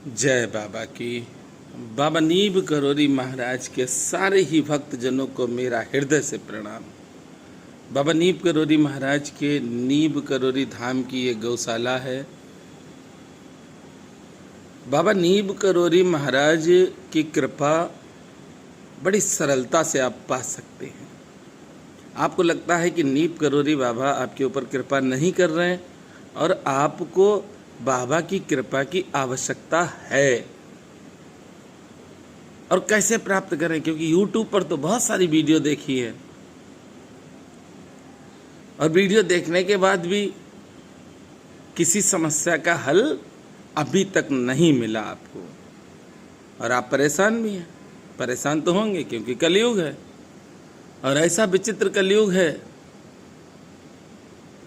जय बाबा की। बाबा नीब करोरी महाराज के सारे ही भक्तजनों को मेरा हृदय से प्रणाम। बाबा नीब करोरी महाराज के नीब करोरी धाम की ये गौशाला है। बाबा नीब करोरी महाराज की कृपा बड़ी सरलता से आप पा सकते हैं। आपको लगता है कि नीब करोरी बाबा आपके ऊपर कृपा नहीं कर रहे हैं और आपको बाबा की कृपा की आवश्यकता है। और कैसे प्राप्त करें, क्योंकि YouTube पर तो बहुत सारी वीडियो देखी है और वीडियो देखने के बाद भी किसी समस्या का हल अभी तक नहीं मिला आपको और आप परेशान भी हैं। परेशान तो होंगे क्योंकि कलयुग है और ऐसा विचित्र कलयुग है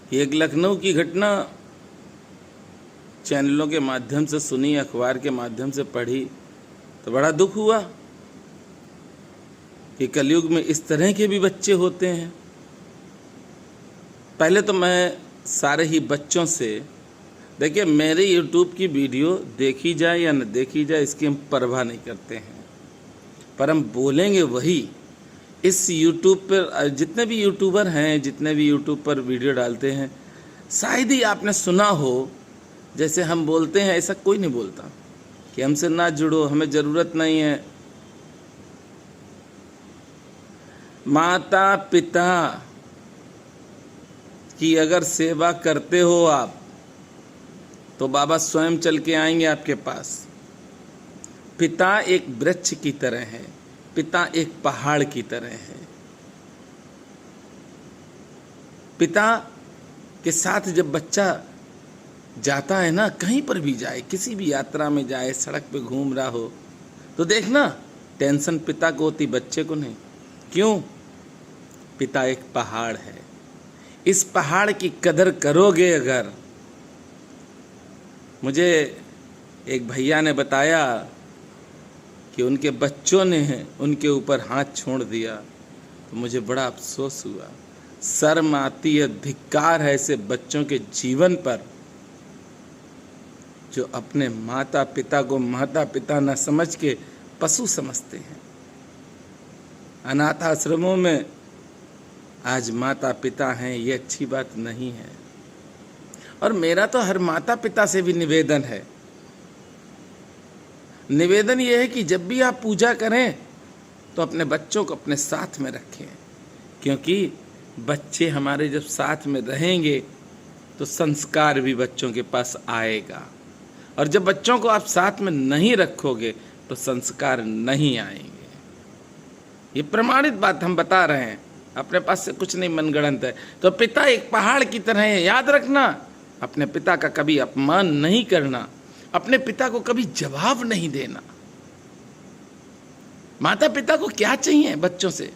कि एक लखनऊ की घटना चैनलों के माध्यम से सुनी, अखबार के माध्यम से पढ़ी तो बड़ा दुख हुआ कि कलयुग में इस तरह के भी बच्चे होते हैं। पहले तो मैं सारे ही बच्चों से, देखिए मेरे YouTube की वीडियो देखी जाए या न देखी जाए इसकी हम परवाह नहीं करते हैं, पर हम बोलेंगे वही। इस YouTube पर जितने भी यूट्यूबर हैं, जितने भी YouTube पर वीडियो डालते हैं, शायद ही आपने सुना हो जैसे हम बोलते हैं ऐसा कोई नहीं बोलता कि हमसे ना जुड़ो, हमें ज़रूरत नहीं है। माता पिता की अगर सेवा करते हो आप तो बाबा स्वयं चल के आएंगे आपके पास। पिता एक वृक्ष की तरह है, पिता एक पहाड़ की तरह है। पिता के साथ जब बच्चा जाता है ना, कहीं पर भी जाए, किसी भी यात्रा में जाए, सड़क पे घूम रहा हो तो देखना टेंशन पिता को होती, बच्चे को नहीं। क्यों? पिता एक पहाड़ है। इस पहाड़ की कदर करोगे अगर। मुझे एक भैया ने बताया कि उनके बच्चों ने उनके ऊपर हाथ छोड़ दिया तो मुझे बड़ा अफसोस हुआ। शर्म आती है, धिक्कार है ऐसे बच्चों के जीवन पर जो अपने माता पिता को माता पिता न समझ के पशु समझते हैं। अनाथ आश्रमों में आज माता पिता हैं, ये अच्छी बात नहीं है। और मेरा तो हर माता पिता से भी निवेदन है। निवेदन ये है कि जब भी आप पूजा करें तो अपने बच्चों को अपने साथ में रखें, क्योंकि बच्चे हमारे जब साथ में रहेंगे तो संस्कार भी बच्चों के पास आएगा। और जब बच्चों को आप साथ में नहीं रखोगे तो संस्कार नहीं आएंगे। ये प्रमाणित बात हम बता रहे हैं, अपने पास से कुछ नहीं मनगढ़ंत है। तो पिता एक पहाड़ की तरह है, याद रखना। अपने पिता का कभी अपमान नहीं करना, अपने पिता को कभी जवाब नहीं देना। माता पिता को क्या चाहिए बच्चों से?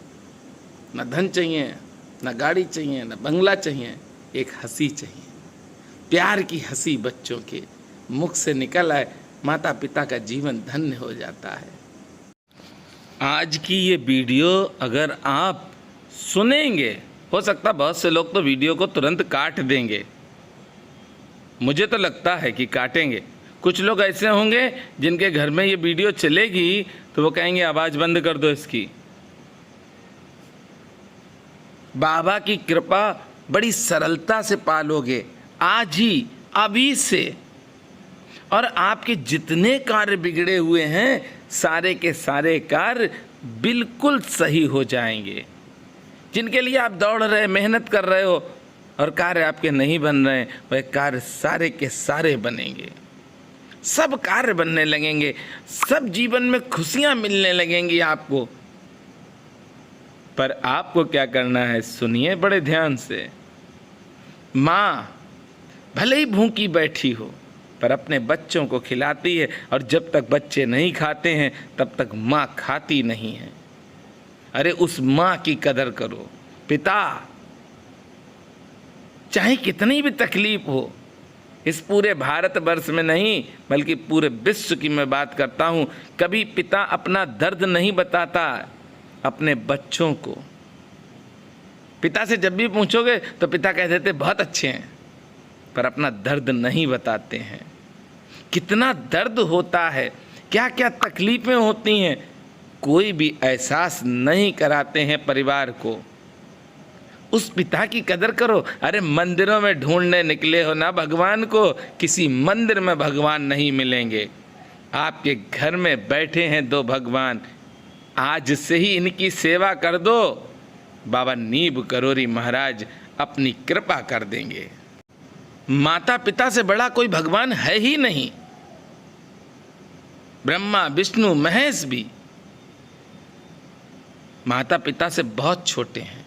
न धन चाहिए, न गाड़ी चाहिए, न बंगला चाहिए, एक हंसी चाहिए। प्यार की हंसी बच्चों के मुख से निकल आए, माता पिता का जीवन धन्य हो जाता है। आज की ये वीडियो अगर आप सुनेंगे, हो सकता बहुत से लोग तो वीडियो को तुरंत काट देंगे, मुझे तो लगता है कि काटेंगे। कुछ लोग ऐसे होंगे जिनके घर में ये वीडियो चलेगी तो वो कहेंगे आवाज़ बंद कर दो इसकी। बाबा की कृपा बड़ी सरलता से पालोगे आज ही, अभी से। और आपके जितने कार्य बिगड़े हुए हैं सारे के सारे कार्य बिल्कुल सही हो जाएंगे। जिनके लिए आप दौड़ रहे, मेहनत कर रहे हो और कार्य आपके नहीं बन रहे, वह कार्य सारे के सारे बनेंगे। सब कार्य बनने लगेंगे, सब जीवन में खुशियां मिलने लगेंगी आपको। पर आपको क्या करना है, सुनिए बड़े ध्यान से। माँ भले ही भूखी बैठी हो पर अपने बच्चों को खिलाती है, और जब तक बच्चे नहीं खाते हैं तब तक माँ खाती नहीं है। अरे उस माँ की कदर करो। पिता चाहे कितनी भी तकलीफ हो, इस पूरे भारतवर्ष में नहीं बल्कि पूरे विश्व की मैं बात करता हूँ, कभी पिता अपना दर्द नहीं बताता अपने बच्चों को। पिता से जब भी पूछोगे तो पिता कह देते बहुत अच्छे हैं, पर अपना दर्द नहीं बताते हैं। कितना दर्द होता है, क्या क्या तकलीफ़ें होती हैं, कोई भी एहसास नहीं कराते हैं परिवार को। उस पिता की कदर करो। अरे मंदिरों में ढूंढने निकले हो ना भगवान को, किसी मंदिर में भगवान नहीं मिलेंगे। आपके घर में बैठे हैं दो भगवान, आज से ही इनकी सेवा कर दो, बाबा नीब करोरी महाराज अपनी कृपा कर देंगे। माता पिता से बड़ा कोई भगवान है ही नहीं। ब्रह्मा विष्णु महेश भी माता पिता से बहुत छोटे हैं,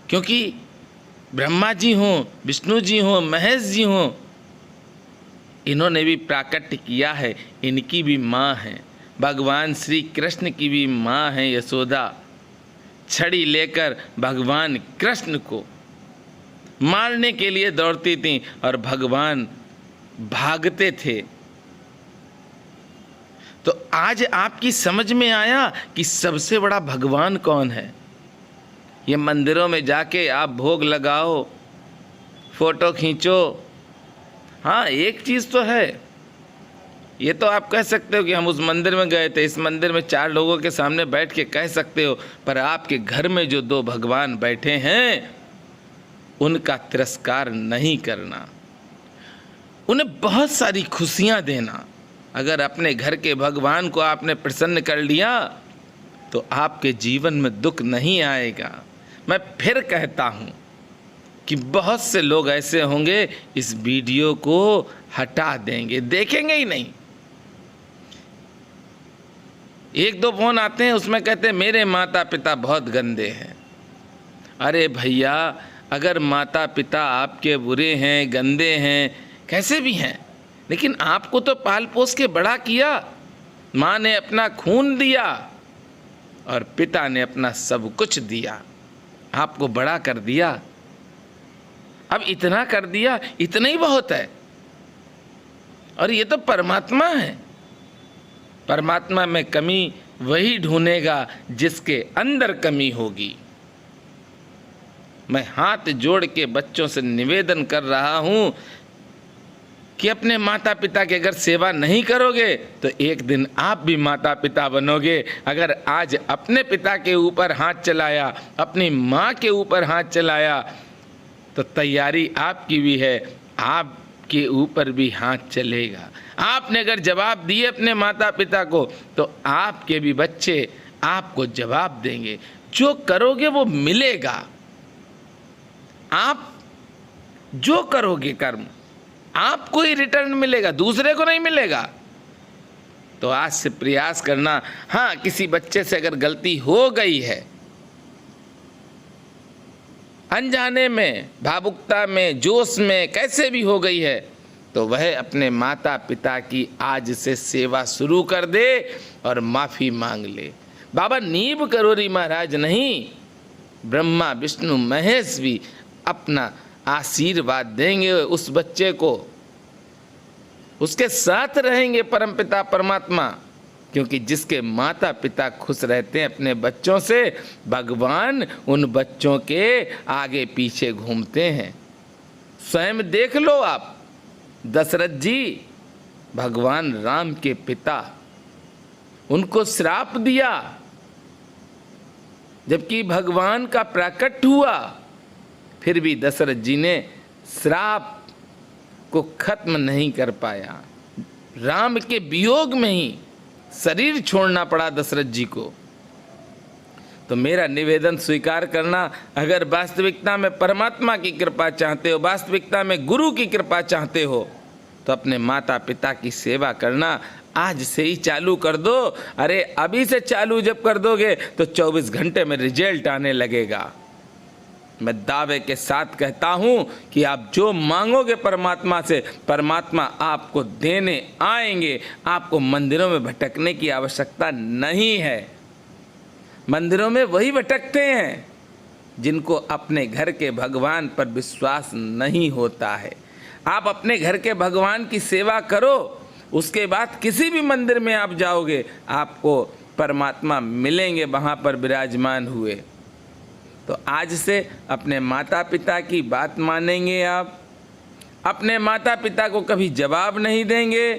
क्योंकि ब्रह्मा जी हों, विष्णु जी हों, महेश जी हों, इन्होंने भी प्राकट्य किया है, इनकी भी माँ है। भगवान श्री कृष्ण की भी माँ है यशोदा। छड़ी लेकर भगवान कृष्ण को मारने के लिए दौड़ती थीं और भगवान भागते थे। तो आज आपकी समझ में आया कि सबसे बड़ा भगवान कौन है। ये मंदिरों में जाके आप भोग लगाओ, फोटो खींचो, हाँ एक चीज़ तो है, ये तो आप कह सकते हो कि हम उस मंदिर में गए थे, इस मंदिर में 4 लोगों के सामने बैठ के कह सकते हो, पर आपके घर में जो 2 भगवान बैठे हैं उनका तिरस्कार नहीं करना, उन्हें बहुत सारी खुशियाँ देना। अगर अपने घर के भगवान को आपने प्रसन्न कर लिया तो आपके जीवन में दुख नहीं आएगा। मैं फिर कहता हूँ कि बहुत से लोग ऐसे होंगे इस वीडियो को हटा देंगे, देखेंगे ही नहीं। 1-2 फोन आते हैं, उसमें कहते हैं मेरे माता पिता बहुत गंदे हैं। अरे भैया, अगर माता पिता आपके बुरे हैं, गंदे हैं, कैसे भी हैं, लेकिन आपको तो पाल पोस के बड़ा किया। माँ ने अपना खून दिया और पिता ने अपना सब कुछ दिया, आपको बड़ा कर दिया। अब इतना कर दिया, इतना ही बहुत है। और ये तो परमात्मा है। परमात्मा में कमी वही ढूंढेगा जिसके अंदर कमी होगी। मैं हाथ जोड़ के बच्चों से निवेदन कर रहा हूँ कि अपने माता पिता की अगर सेवा नहीं करोगे तो एक दिन आप भी माता पिता बनोगे। अगर आज अपने पिता के ऊपर हाथ चलाया, अपनी माँ के ऊपर हाथ चलाया, तो तैयारी आपकी भी है, आपके ऊपर भी हाथ चलेगा। आपने अगर जवाब दिए अपने माता पिता को तो आपके भी बच्चे आपको जवाब देंगे। जो करोगे वो मिलेगा। आप जो करोगे कर्म, आपको ही रिटर्न मिलेगा, दूसरे को नहीं मिलेगा। तो आज से प्रयास करना। हाँ, किसी बच्चे से अगर गलती हो गई है, अनजाने में, भावुकता में, जोश में, कैसे भी हो गई है, तो वह अपने माता पिता की आज से सेवा शुरू कर दे और माफ़ी मांग ले। बाबा नीब करोरी महाराज नहीं, ब्रह्मा विष्णु महेश भी अपना आशीर्वाद देंगे उस बच्चे को, उसके साथ रहेंगे परमपिता परमात्मा। क्योंकि जिसके माता पिता खुश रहते हैं अपने बच्चों से, भगवान उन बच्चों के आगे पीछे घूमते हैं। स्वयं देख लो आप, दशरथ जी भगवान राम के पिता, उनको श्राप दिया, जबकि भगवान का प्राकट्य हुआ, फिर भी दशरथ जी ने श्राप को खत्म नहीं कर पाया। राम के वियोग में ही शरीर छोड़ना पड़ा दशरथ जी को। तो मेरा निवेदन स्वीकार करना, अगर वास्तविकता में परमात्मा की कृपा चाहते हो, वास्तविकता में गुरु की कृपा चाहते हो, तो अपने माता पिता की सेवा करना आज से ही चालू कर दो। अरे अभी से चालू जब कर दोगे तो 24 घंटे में रिजल्ट आने लगेगा। मैं दावे के साथ कहता हूँ कि आप जो मांगोगे परमात्मा से, परमात्मा आपको देने आएंगे। आपको मंदिरों में भटकने की आवश्यकता नहीं है। मंदिरों में वही भटकते हैं जिनको अपने घर के भगवान पर विश्वास नहीं होता है। आप अपने घर के भगवान की सेवा करो, उसके बाद किसी भी मंदिर में आप जाओगे, आपको परमात्मा मिलेंगे वहाँ पर विराजमान हुए। तो आज से अपने माता पिता की बात मानेंगे आप, अपने माता पिता को कभी जवाब नहीं देंगे,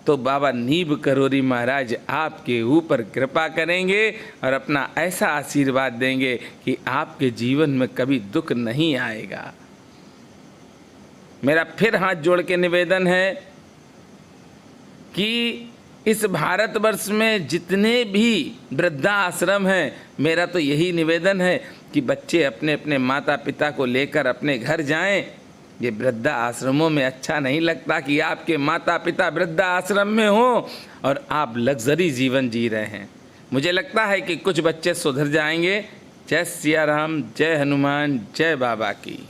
तो बाबा नीब करोरी महाराज आपके ऊपर कृपा करेंगे और अपना ऐसा आशीर्वाद देंगे कि आपके जीवन में कभी दुख नहीं आएगा। मेरा फिर हाथ जोड़ के निवेदन है कि इस भारतवर्ष में जितने भी वृद्धाश्रम हैं, मेरा तो यही निवेदन है कि बच्चे अपने अपने माता पिता को लेकर अपने घर जाएं। ये वृद्धा आश्रमों में अच्छा नहीं लगता कि आपके माता पिता वृद्धा आश्रम में हों और आप लग्जरी जीवन जी रहे हैं। मुझे लगता है कि कुछ बच्चे सुधर जाएंगे। जय सिया राम, जय हनुमान, जय बाबा की।